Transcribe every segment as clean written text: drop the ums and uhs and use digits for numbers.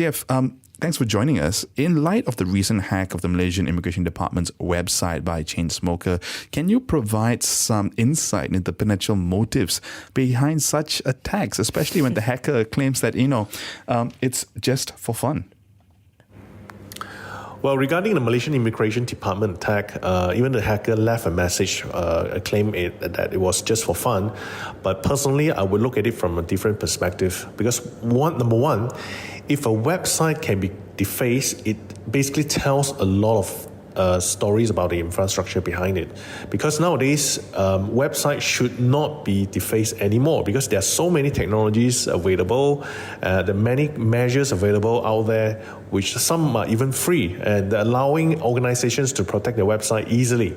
CF, thanks for joining us. In light of the recent hack of the Malaysian Immigration Department's website by a chain smoker, can you provide some insight into the potential motives behind such attacks, especially when the hacker claims that, it's just for fun? Well, regarding the Malaysian Immigration Department attack, even the hacker left a message claiming that it was just for fun. But personally, I would look at it from a different perspective because number one, if a website can be defaced, it basically tells a lot of stories about the infrastructure behind it. Because nowadays, websites should not be defaced anymore because there are so many technologies available, there are many measures available out there, which some are even free and allowing organizations to protect their website easily.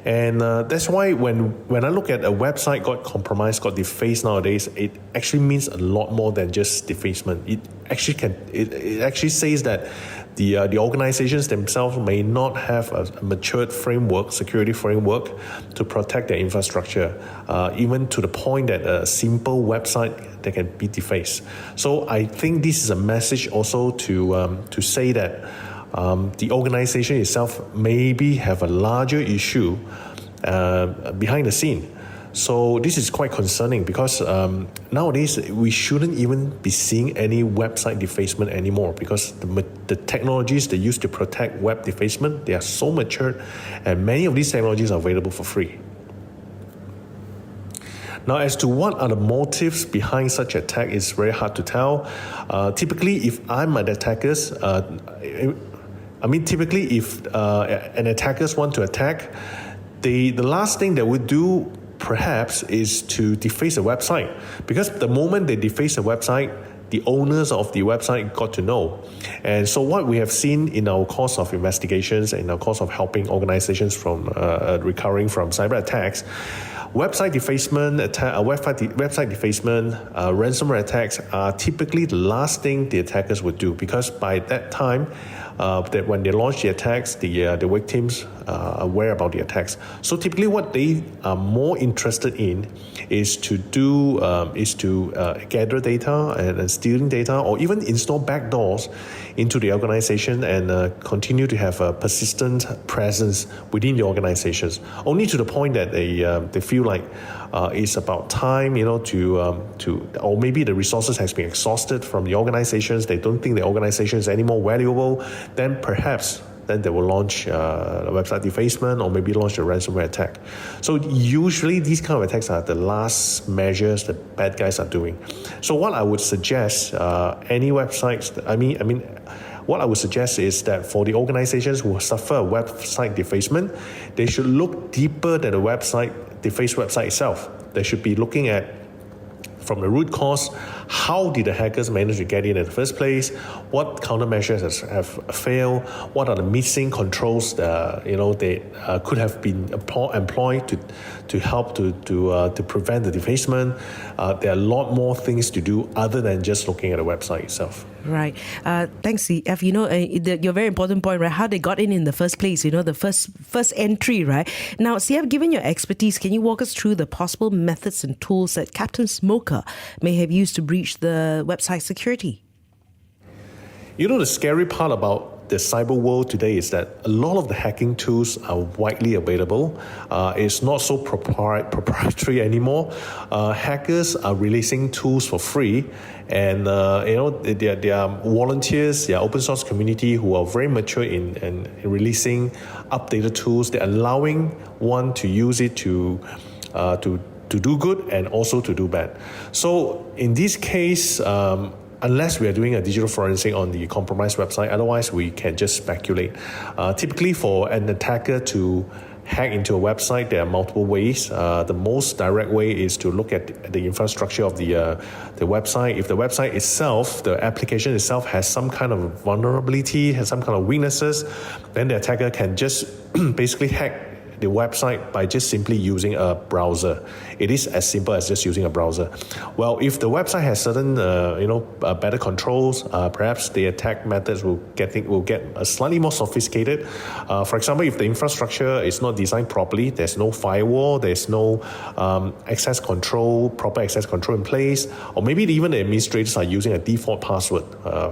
And that's why when I look at a website got compromised, got defaced nowadays, it actually means a lot more than just defacement. It actually says that the organizations themselves may not have a matured framework, security framework, to protect their infrastructure, even to the point that a simple website that can be defaced. So I think this is a message also to say that the organization itself maybe have a larger issue behind the scene. So this is quite concerning because nowadays we shouldn't even be seeing any website defacement anymore because the technologies they use to protect web defacement, they are so matured and many of these technologies are available for free. Now, as to what are the motives behind such attack, it's very hard to tell. Typically, if I'm an attacker, if an attackers want to attack, the last thing they would do perhaps is to deface a website, because the moment they deface a website, the owners of the website got to know. And so what we have seen in our course of investigations and in our course of helping organizations from recovering from cyber attacks, website defacement, ransomware attacks are typically the last thing the attackers would do, because by that time, that when they launch the attacks, the victims are aware about the attacks. So typically, what they are more interested in is to gather data and stealing data, or even install backdoors into the organization and continue to have a persistent presence within the organizations. Only to the point that they feel like it's about time, or maybe the resources has been exhausted from the organizations. They don't think the organization is any more valuable. Then perhaps they will launch a website defacement or maybe launch a ransomware attack. So usually these kind of attacks are the last measures the bad guys are doing. So what I would suggest, what I would suggest is that for the organizations who suffer a website defacement, they should look deeper than the defaced website itself. They should be looking at, from the root cause, how did the hackers manage to get in the first place? What countermeasures have failed? What are the missing controls that they could have been employed to help to prevent the defacement? There are a lot more things to do other than just looking at the website itself. Right. Thanks, CF. Your very important point, right? How they got in the first place, the first entry, right? Now, CF, given your expertise, can you walk us through the possible methods and tools that Captain Smoker may have used to breach the website security? The scary part about the cyber world today is that a lot of the hacking tools are widely available. It's not so proprietary anymore. Hackers are releasing tools for free, and there are volunteers, there are open source community who are very mature in releasing updated tools. They're allowing one to use it to do good and also to do bad. So in this case, unless we are doing a digital forensic on the compromised website, otherwise we can just speculate. Typically, for an attacker to hack into a website, there are multiple ways. The most direct way is to look at the infrastructure of the website. If the website itself, the application itself, has some kind of vulnerability, has some kind of weaknesses, then the attacker can just basically hack the website by just simply using a browser. it is as simple as just using a browser. Well, if the website has certain, better controls, perhaps the attack methods will get slightly more sophisticated. For example, if the infrastructure is not designed properly, there's no firewall, there's no proper access control in place, or maybe even the administrators are using a default password.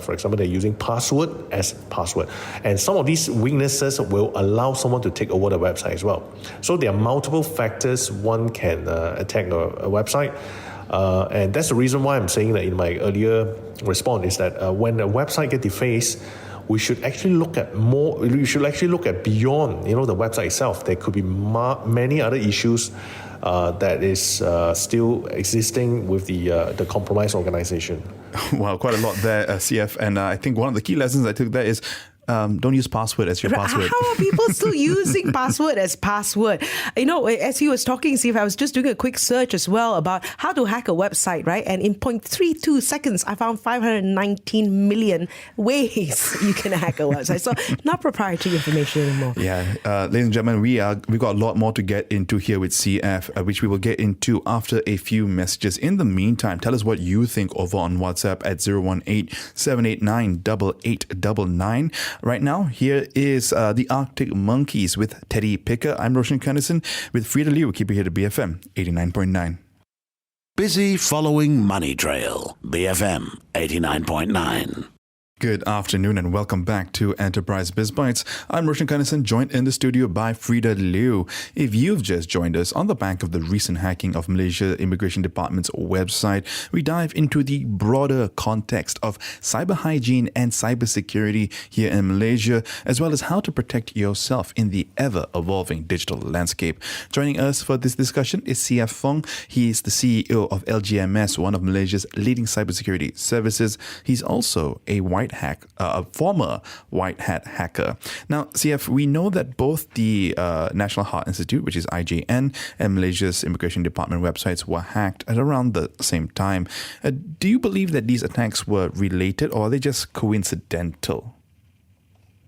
For example, they're using password as password. And some of these weaknesses will allow someone to take over the website as well. So there are multiple factors one can attack a website. And that's the reason why I'm saying that in my earlier response is that when a website gets defaced, we should actually look at beyond, the website itself. There could be many other issues that is still existing with the compromised organization. Well, quite a lot there, CF. And I think one of the key lessons I took there is don't use password as your password. How are people still using password as password? As he was talking, Steve, I was just doing a quick search as well about how to hack a website, right? And in 0.32 seconds, I found 519 million ways you can hack a website. So not proprietary information anymore. Yeah, ladies and gentlemen, we've got a lot more to get into here with CF, which we will get into after a few messages. In the meantime, tell us what you think over on WhatsApp at 018-789-8899. Right now, here is the Arctic Monkeys with Teddy Picker. I'm Roshan Kennison with Frida Liu. Keep it here to BFM 89.9. Busy following Money Trail, BFM 89.9. Good afternoon and welcome back to Enterprise Biz Bites. I'm Roshan Kennison, joined in the studio by Frida Liu. If you've just joined us on the back of the recent hacking of Malaysia Immigration Department's website, we dive into the broader context of cyber hygiene and cybersecurity here in Malaysia, as well as how to protect yourself in the ever-evolving digital landscape. Joining us for this discussion is CF Fong. He is the CEO of LGMS, one of Malaysia's leading cybersecurity services. He's also a former white hat hacker. Now, CF, we know that both the National Heart Institute, which is IJN, and Malaysia's Immigration Department websites were hacked at around the same time. Do you believe that these attacks were related, or are they just coincidental?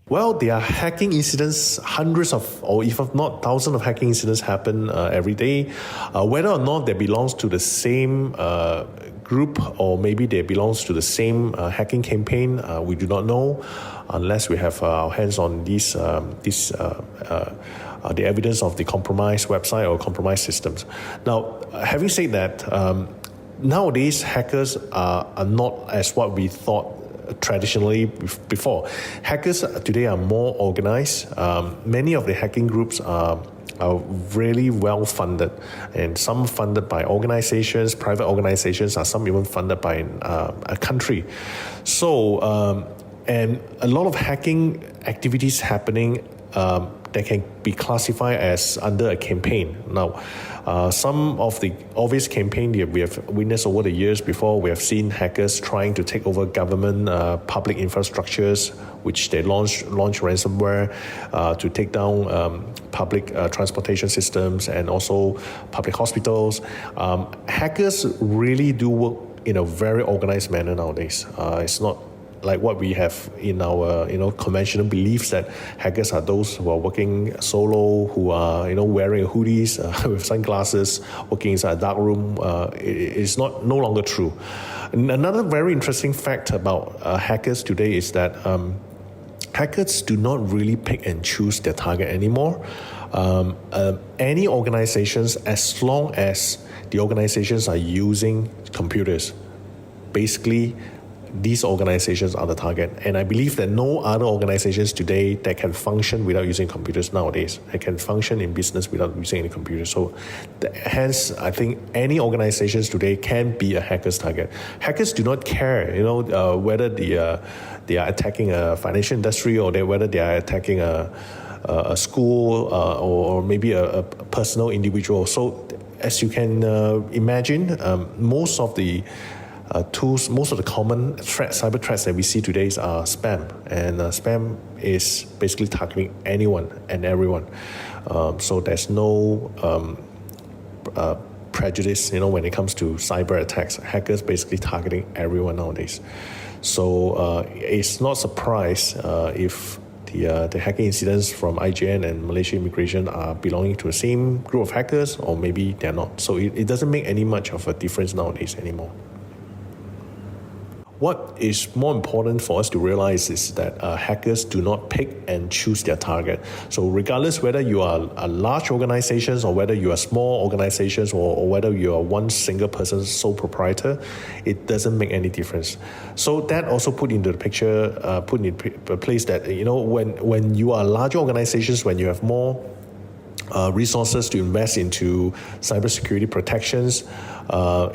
Well, there are hacking incidents, hundreds of, or if not thousands of hacking incidents happen every day. Whether or not they belongs to the same group or maybe they belongs to the same hacking campaign, we do not know unless we have our hands on the evidence of the compromised website or compromised systems. Now, having said that, nowadays hackers are not as what we thought traditionally before. Hackers today are more organized. Many of the hacking groups are really well funded, and some funded by organizations, private organizations, are some even funded by a country. So, and a lot of hacking activities happening that can be classified as under a campaign. Now, some of the obvious campaign that we have witnessed over the years before, we have seen hackers trying to take over government public infrastructures, which they launch ransomware to take down public transportation systems and also public hospitals. Hackers really do work in a very organized manner nowadays. It's not like what we have in our conventional beliefs that hackers are those who are working solo, who are wearing hoodies with sunglasses, working inside a dark room. It's no longer true. And another very interesting fact about hackers today is that hackers do not really pick and choose their target anymore. Any organizations, as long as the organizations are using computers, basically these organizations are the target. And I believe that no other organizations today that can function without using computers nowadays. They can function in business without using any computers. So hence, I think any organizations today can be a hacker's target. Hackers do not care, whether they are attacking a financial industry or whether they are attacking a school or maybe a personal individual. So as you can imagine, most of the common cyber threats that we see today are spam, and spam is basically targeting anyone and everyone. So there's no prejudice, when it comes to cyber attacks. Hackers basically targeting everyone nowadays. So it's not a surprise if the hacking incidents from IGN and Malaysia Immigration are belonging to the same group of hackers, or maybe they're not. So it doesn't make any much of a difference nowadays anymore. What is more important for us to realize is that hackers do not pick and choose their target. So regardless whether you are a large organizations or whether you are small organizations or whether you are one single person sole proprietor, it doesn't make any difference. So that also put into the picture, put in place that, when you are larger organizations, when you have more resources to invest into cybersecurity protections,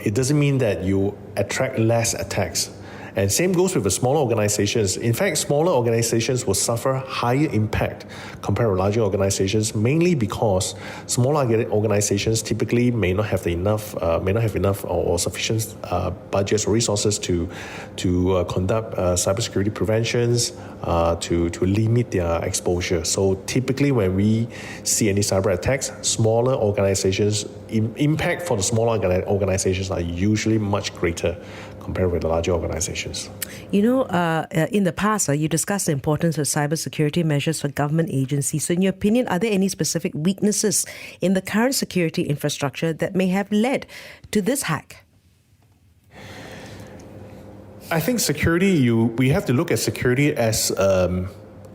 it doesn't mean that you attract less attacks. And same goes with the smaller organizations. In fact, smaller organizations will suffer higher impact compared to larger organizations, mainly because smaller organizations typically may not have enough or sufficient budgets or resources to conduct cybersecurity preventions, to limit their exposure. So typically, when we see any cyber attacks, smaller organizations, impact for the smaller organizations are usually much greater compared with the larger organizations. In the past, you discussed the importance of cybersecurity measures for government agencies. So in your opinion, are there any specific weaknesses in the current security infrastructure that may have led to this hack? I think we have to look at security as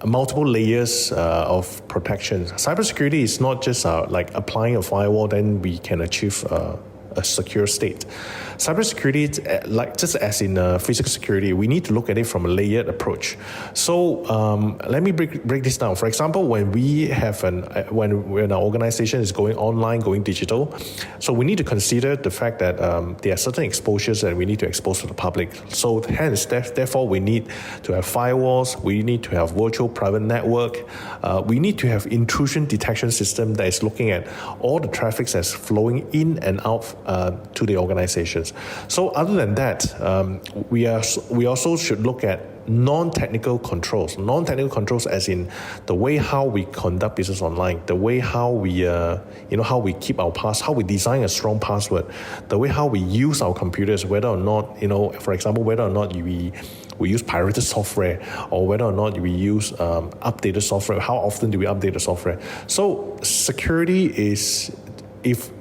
multiple layers of protection. Cybersecurity is not just like applying a firewall, then we can achieve a secure state. Cybersecurity, like just as in physical security, we need to look at it from a layered approach. So let me break this down. For example, when we have when our organization is going online, going digital, so we need to consider the fact that there are certain exposures that we need to expose to the public. So hence, therefore, we need to have firewalls. We need to have virtual private network. We need to have intrusion detection system that is looking at all the traffic that's flowing in and out to the organizations. So other than that, we also should look at non-technical controls. Non-technical controls as in the way how we conduct business online, the way how we, how we keep our how we design a strong password, the way how we use our computers, whether or not, for example, whether or not we use pirated software or whether or not we use updated software, how often do we update the software. So security is,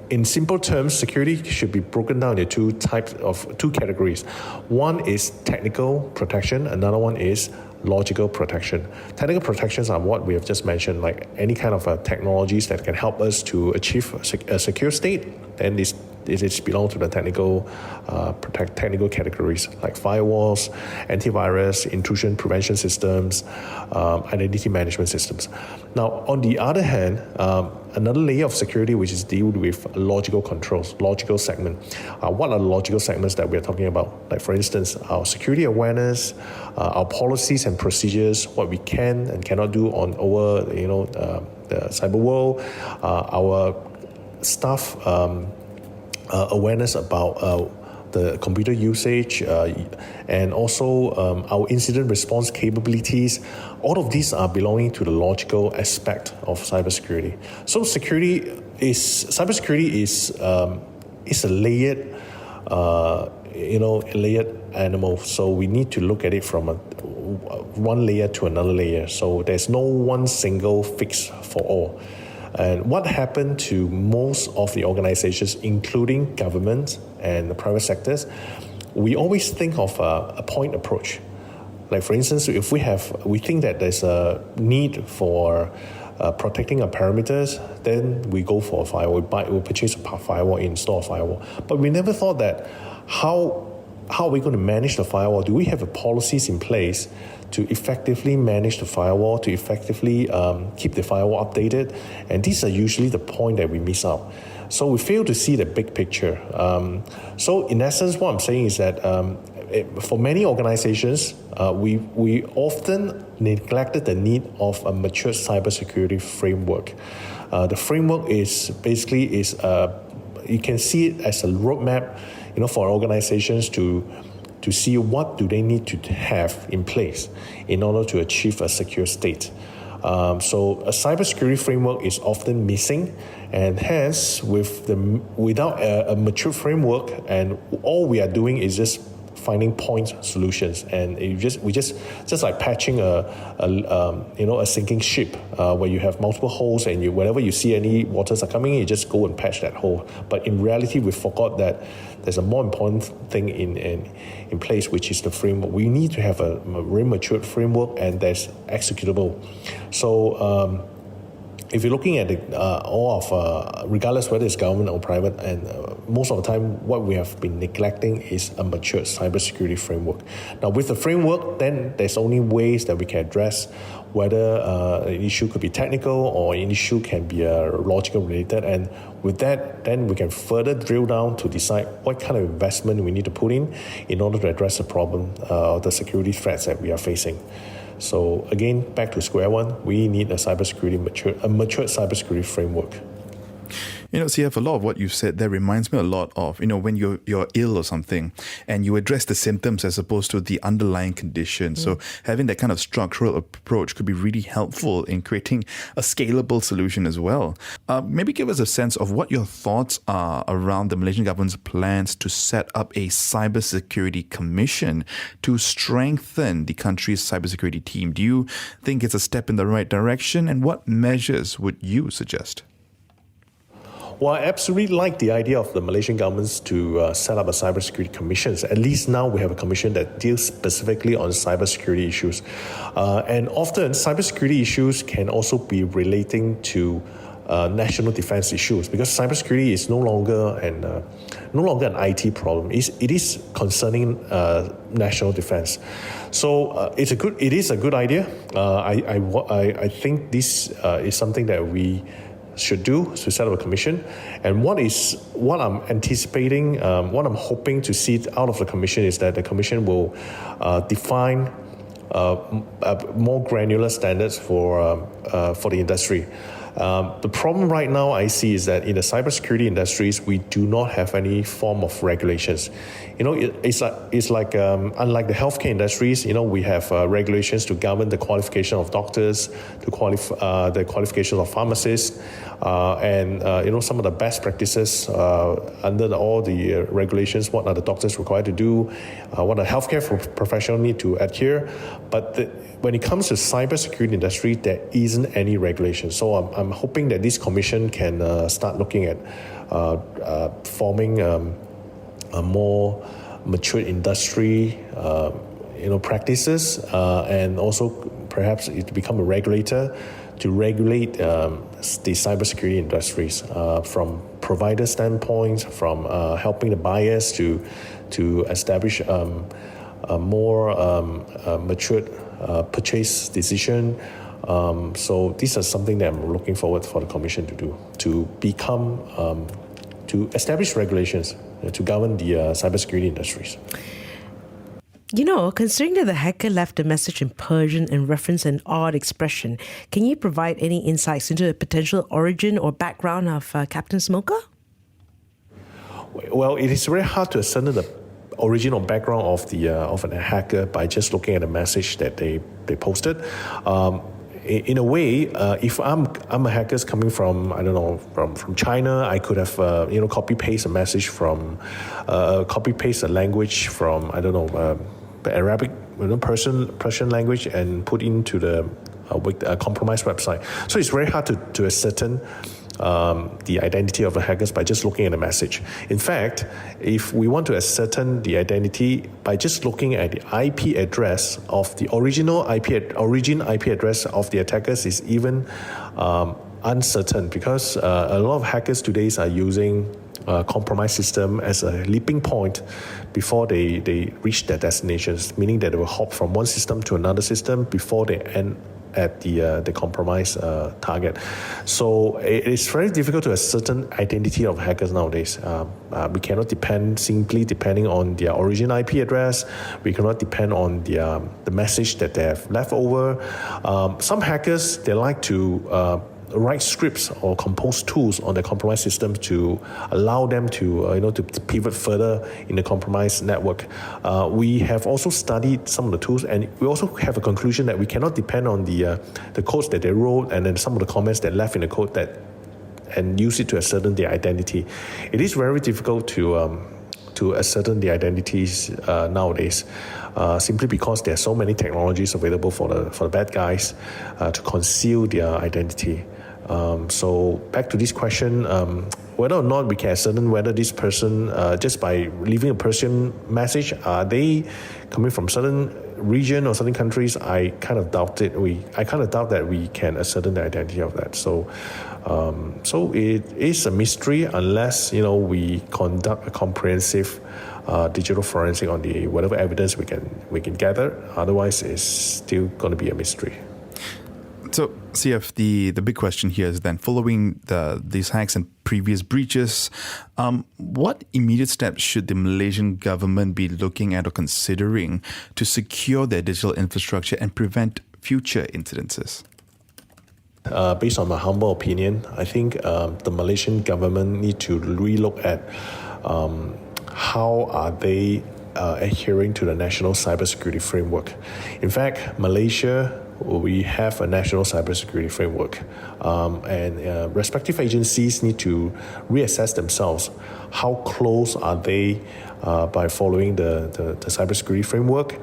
in simple terms, security should be broken down into two categories. One is technical protection, another one is logical protection. Technical protections are what we have just mentioned, like any kind of technologies that can help us to achieve a secure state, and it belongs to the technical categories like firewalls, antivirus, intrusion prevention systems, identity management systems. Now, on the other hand, another layer of security which is dealt with logical controls, logical segment. What are the logical segments that we're talking about? Like, for instance, our security awareness, our policies and procedures, what we can and cannot do over the cyber world, our staff awareness about the computer usage, and also our incident response capabilities. All of these are belonging to the logical aspect of cybersecurity. So cybersecurity is a layered, layered animal. So we need to look at it from one layer to another layer. So there's no one single fix for all. And what happened to most of the organizations, including government and the private sectors, we always think of a point approach. Like, for instance, if we think that there's a need for protecting our parameters, then we go for a firewall. We purchase a firewall, install a firewall. But we never thought that how are we going to manage the firewall? Do we have policies in place to effectively manage the firewall, to effectively keep the firewall updated? And these are usually the point that we miss out. So we fail to see the big picture. So in essence, what I'm saying is that for many organizations, we often neglected the need of a mature cybersecurity framework. The framework is you can see it as a roadmap, for organizations to see what do they need to have in place in order to achieve a secure state. So a cybersecurity framework is often missing, and hence without a mature framework, and all we are doing is just finding point solutions, and we just like patching a sinking ship where you have multiple holes, and whenever you see any waters are coming in, you just go and patch that hole. But in reality, we forgot that there's a more important thing in place, which is the framework. We need to have a very matured framework, and that's executable. So if you're looking at regardless whether it's government or private, and most of the time what we have been neglecting is a mature cybersecurity framework. Now with the framework, then there's only ways that we can address whether an issue could be technical or an issue can be logical related, and with that, then we can further drill down to decide what kind of investment we need to put in order to address the problem, the security threats that we are facing. So again, back to square one, we need a matured cybersecurity framework. CF, a lot of what you've said there reminds me a lot of, when you're ill or something and you address the symptoms as opposed to the underlying condition. So having that kind of structural approach could be really helpful in creating a scalable solution as well. Maybe give us a sense of what your thoughts are around the Malaysian government's plans to set up a cybersecurity commission to strengthen the country's cybersecurity team. Do you think it's a step in the right direction, and what measures would you suggest? Well, I absolutely like the idea of the Malaysian governments to set up a cybersecurity commission. At least now we have a commission that deals specifically on cybersecurity issues. And often cybersecurity issues can also be relating to national defense issues, because cybersecurity is no longer an IT problem. It is concerning national defense. So it is a good idea. I think this is something that we should do, to set up a commission. And what I'm anticipating, what I'm hoping to see out of the commission is that the commission will define more granular standards for the industry. The problem right now I see is that in the cybersecurity industries, we do not have any form of regulations. It's like unlike the healthcare industries, we have regulations to govern the qualification of doctors, the qualifications of pharmacists, and some of the best practices under all the regulations. What are the doctors required to do? What a healthcare professional need to adhere? But when it comes to cybersecurity industry, there isn't any regulation. So I'm hoping that this commission can start looking at forming a more mature industry, practices, and also perhaps it become a regulator to regulate the cybersecurity industries from provider standpoint, from helping the buyers to establish a more matured purchase decision. So these are something that I'm looking forward for the Commission to do, to establish regulations to govern the cybersecurity industries. Considering that the hacker left a message in Persian and referenced an odd expression, can you provide any insights into the potential origin or background of Captain Smoker? Well, it is very hard to ascertain the origin or background of a hacker by just looking at the message that they posted. In a way, if I'm a hacker coming from, I don't know, from China, I could have copy paste a message from copy paste a language from, I don't know, Arabic, Persian language, and put into the compromised website. So it's very hard to ascertain the identity of the hackers by just looking at the message. In fact, if we want to ascertain the identity by just looking at the IP address of the origin IP address of the attackers is even uncertain, because a lot of hackers today are using compromised system as a leaping point before they reach their destinations, meaning that they will hop from one system to another system before they end at the compromised target. So it's very difficult to ascertain identity of hackers nowadays. We cannot depending on their origin IP address. We cannot depend on the message that they have left over. Some hackers, they like to write scripts or compose tools on the compromised system to allow them to pivot further in the compromised network. We have also studied some of the tools, and we also have a conclusion that we cannot depend on the codes that they wrote and then some of the comments they left in the code and use it to ascertain their identity. It is very difficult to to ascertain the identities nowadays, simply because there are so many technologies available for the bad guys to conceal their identity. So back to this question, whether or not we can ascertain whether this person, just by leaving a Persian message, are they coming from certain region or certain countries? I kind of doubt it. I kind of doubt that we can ascertain the identity of that. So it is a mystery unless we conduct a comprehensive digital forensic on the whatever evidence we can gather. Otherwise, it's still going to be a mystery. So, CF, the big question here is then, following these hacks and previous breaches, what immediate steps should the Malaysian government be looking at or considering to secure their digital infrastructure and prevent future incidences? Based on my humble opinion, I think the Malaysian government need to relook at how are they adhering to the national cybersecurity framework. In fact, Malaysia, we have a national cybersecurity framework, and respective agencies need to reassess themselves. How close are they by following the cybersecurity framework,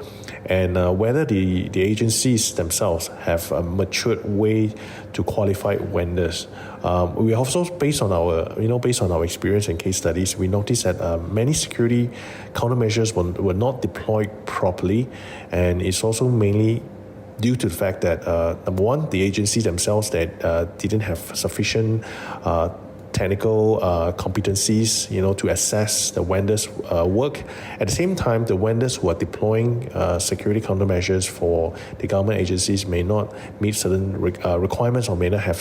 and whether the agencies themselves have a matured way to qualify vendors. We also, based on our experience and case studies, we noticed that many security countermeasures were not deployed properly, and it's also mainly due to the fact that, number one, the agencies themselves that didn't have sufficient technical competencies, to assess the vendors' work. At the same time, the vendors who are deploying security countermeasures for the government agencies may not meet certain requirements, or may not have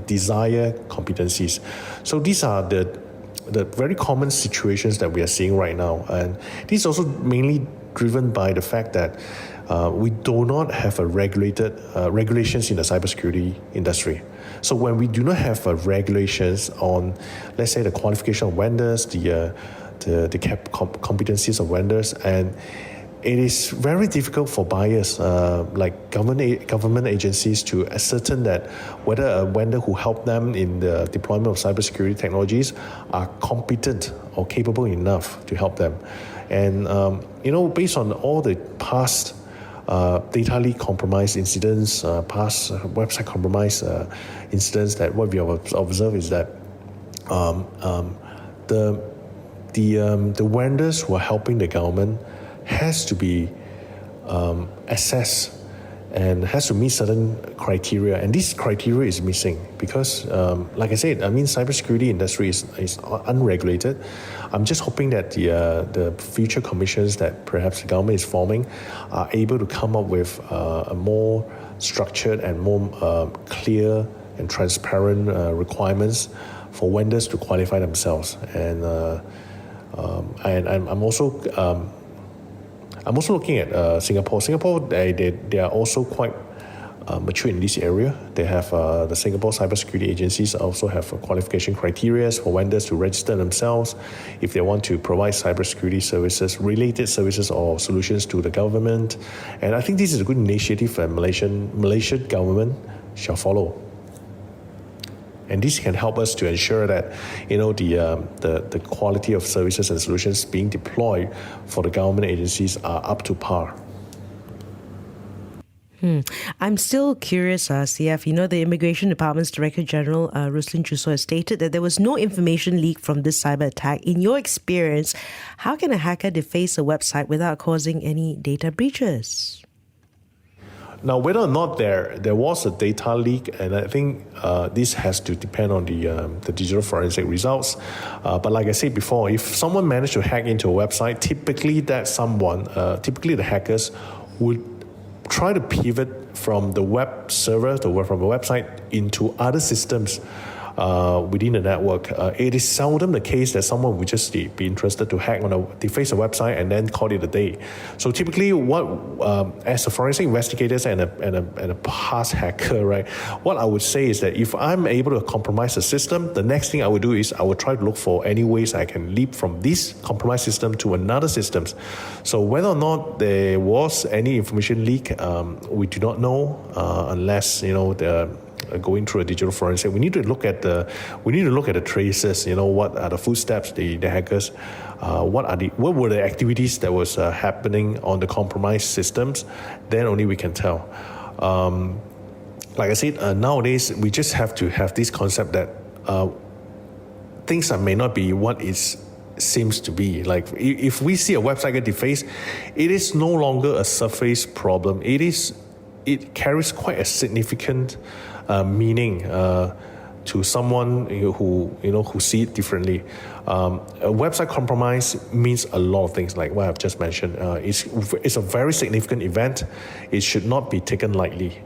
desired competencies. So these are the very common situations that we are seeing right now, and this is also mainly driven by the fact that we do not have a regulations in the cybersecurity industry. So when we do not have regulations on, let's say, the qualification of vendors, the competencies of vendors, and it is very difficult for buyers, like government agencies, to ascertain that whether a vendor who helped them in the deployment of cybersecurity technologies are competent or capable enough to help them. And based on all the past data leak compromise incidents, past website compromise incidents, that what we have observed is that the vendors who are helping the government has to be assessed and has to meet certain criteria, and this criteria is missing because, like I said, cybersecurity industry is unregulated. I'm just hoping that the future commissions that perhaps the government is forming are able to come up with a more structured and more clear and transparent requirements for vendors to qualify themselves. And I'm also looking at Singapore. Singapore, they are also quite mature in this area. They have the Singapore cybersecurity agencies also have qualification criteria for vendors to register themselves if they want to provide cybersecurity services, related services or solutions to the government. And I think this is a good initiative, and Malaysian government shall follow. And this can help us to ensure that the quality of services and solutions being deployed for the government agencies are up to par. I'm still curious, CF. The Immigration Department's Director General, Ruslan Chuso, has stated that there was no information leaked from this cyber attack. In your experience, how can a hacker deface a website without causing any data breaches? Now, whether or not there was a data leak, and I think this has to depend on the digital forensic results. But like I said before, if someone managed to hack into a website, typically the hackers would try to pivot from the web server, from the website, into other systems within the network. It is seldom the case that someone would just be interested to deface a website and then call it a day. So typically, as a forensic investigators and a past hacker, right, what I would say is that if I'm able to compromise the system, the next thing I would do is I would try to look for any ways I can leap from this compromised system to another system. So whether or not there was any information leak, we do not know unless going through a digital forensic, we need to look at the traces. What are the footsteps the hackers? What were the activities that was happening on the compromised systems? Then only we can tell. Like I said, nowadays we just have to have this concept that things may not be what it seems to be. Like if we see a website get defaced, it is no longer a surface problem. It carries quite a significant meaning to someone who see it differently. A website compromise means a lot of things, like what I've just mentioned. It's a very significant event. It should not be taken lightly,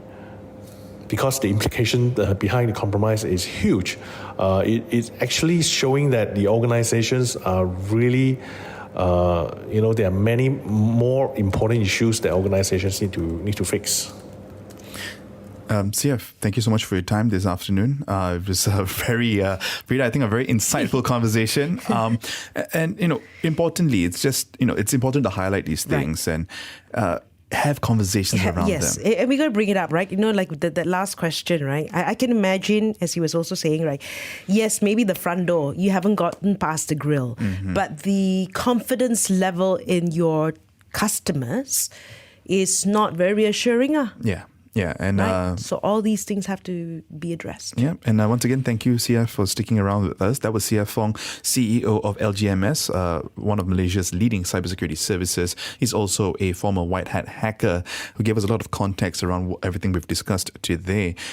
because the implication behind the compromise is huge. It's actually showing that the organizations are really, there are many more important issues that organizations need to fix. CF, thank you so much for your time this afternoon. It was a very insightful conversation. And importantly, it's just it's important to highlight these things and have conversations around them. Yes, and we got to bring it up, right? Like that last question, right? I can imagine, as he was also saying, right? Yes, maybe the front door, you haven't gotten past the grill, but the confidence level in your customers is not very reassuring. Yeah, and right? So all these things have to be addressed. Yeah, and once again, thank you, CF, for sticking around with us. That was CF Fong, CEO of LGMS, one of Malaysia's leading cybersecurity services. He's also a former white hat hacker who gave us a lot of context around everything we've discussed today.